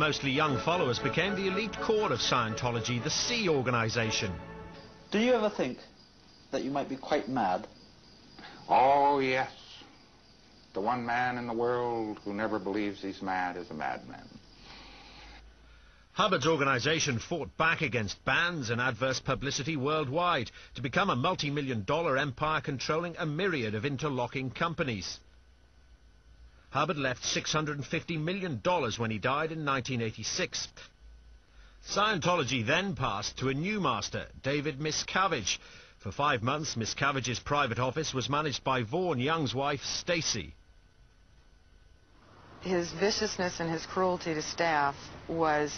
mostly young followers became the elite core of Scientology, the C organization. Do you ever think that you might be quite mad? Oh, yes. The one man in the world who never believes he's mad is a madman. Hubbard's organization fought back against bans and adverse publicity worldwide to become a multi-million-dollar empire controlling a myriad of interlocking companies. Hubbard left $650 million when he died in 1986. Scientology then passed to a new master, David Miscavige. For 5 months, Miscavige's private office was managed by Vaughan Young's wife, Stacy. His viciousness and his cruelty to staff was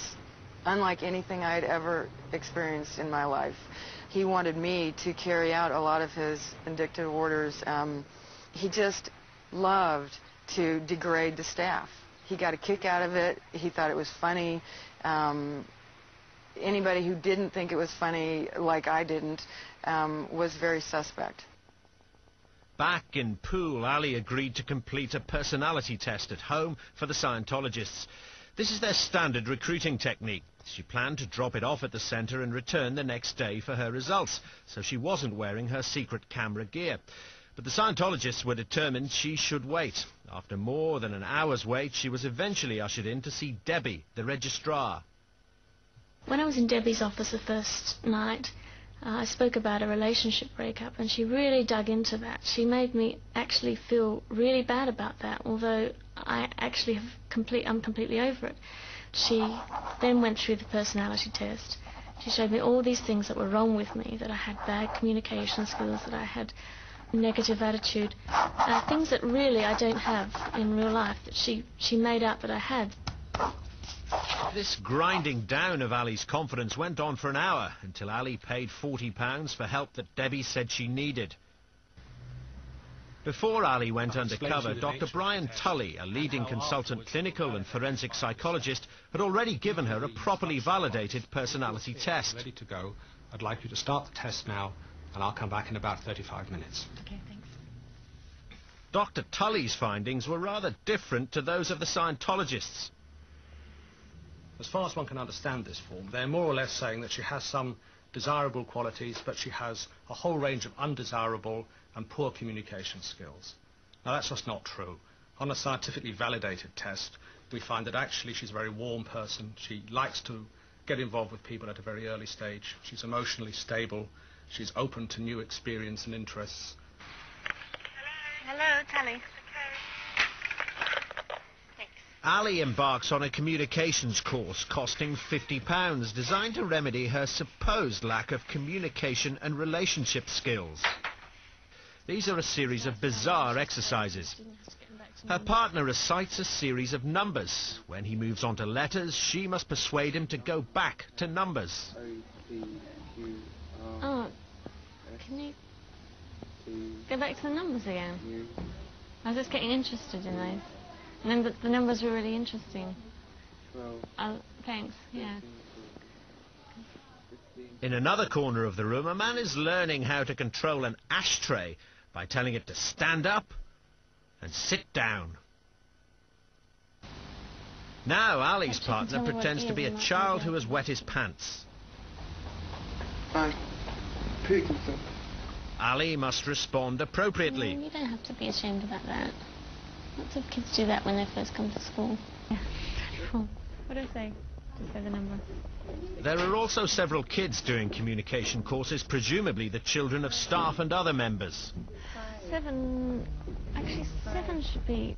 unlike anything I had ever experienced in my life. He wanted me to carry out a lot of his vindictive orders. He just loved to degrade the staff. He got a kick out of it. He thought it was funny. Anybody who didn't think it was funny, like I didn't, was very suspect. Back in Poole, Ali agreed to complete a personality test at home for the Scientologists. This is their standard recruiting technique. She planned to drop it off at the centre and return the next day for her results, so she wasn't wearing her secret camera gear. But the Scientologists were determined she should wait. After more than an hour's wait, she was eventually ushered in to see Debbie, the registrar. When I was in Debbie's office the first night, I spoke about a relationship breakup, and she really dug into that. She made me actually feel really bad about that, although I actually I'm completely over it. She then went through the personality test. She showed me all these things that were wrong with me, that I had bad communication skills, that I had negative attitude, things that really I don't have in real life, that she made out that I had. This grinding down of Ali's confidence went on for an hour, until Ali paid £40 for help that Debbie said she needed. Before Ali went undercover, Dr. Brian Tully, a leading consultant clinical and forensic psychologist, had already given her a properly validated personality test. Ready to go. I'd like you to start the test now, and I'll come back in about 35 minutes. Okay, thanks. Dr. Tully's findings were rather different to those of the Scientologists. As far as one can understand this form, they're more or less saying that she has some desirable qualities, but she has a whole range of undesirable and poor communication skills. Now, that's just not true. On a scientifically validated test, we find that actually she's a very warm person. She likes to get involved with people at a very early stage. She's emotionally stable. She's open to new experience and interests. Hello, Tully. Ali embarks on a communications course costing £50, designed to remedy her supposed lack of communication and relationship skills. These are a series of bizarre exercises. Her partner recites a series of numbers. When he moves on to letters, she must persuade him to go back to numbers. Oh, can you go back to the numbers again? I was just getting interested in those. And then the numbers were really interesting. Thanks, yeah. In another corner of the room, a man is learning how to control an ashtray by telling it to stand up and sit down. Now Ali's partner pretends to be a child who has wet his pants. Ali must respond appropriately. You don't have to be ashamed about that. Lots of kids do that when they first come to school. Yeah, 34. What do I say? Just say the number. There are also several kids doing communication courses, presumably the children of staff and other members. 7... Actually, 7 should be...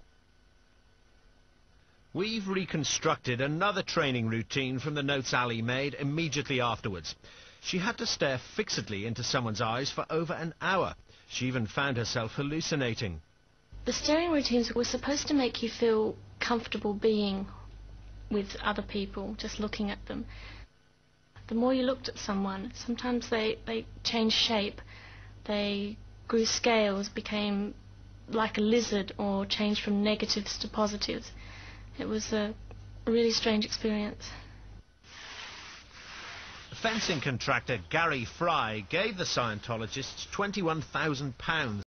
We've reconstructed another training routine from the notes Ali made immediately afterwards. She had to stare fixedly into someone's eyes for over an hour. She even found herself hallucinating. The staring routines were supposed to make you feel comfortable being with other people, just looking at them. The more you looked at someone, sometimes they changed shape, they grew scales, became like a lizard, or changed from negatives to positives. It was a really strange experience. Fencing contractor Gary Fry gave the Scientologists £21,000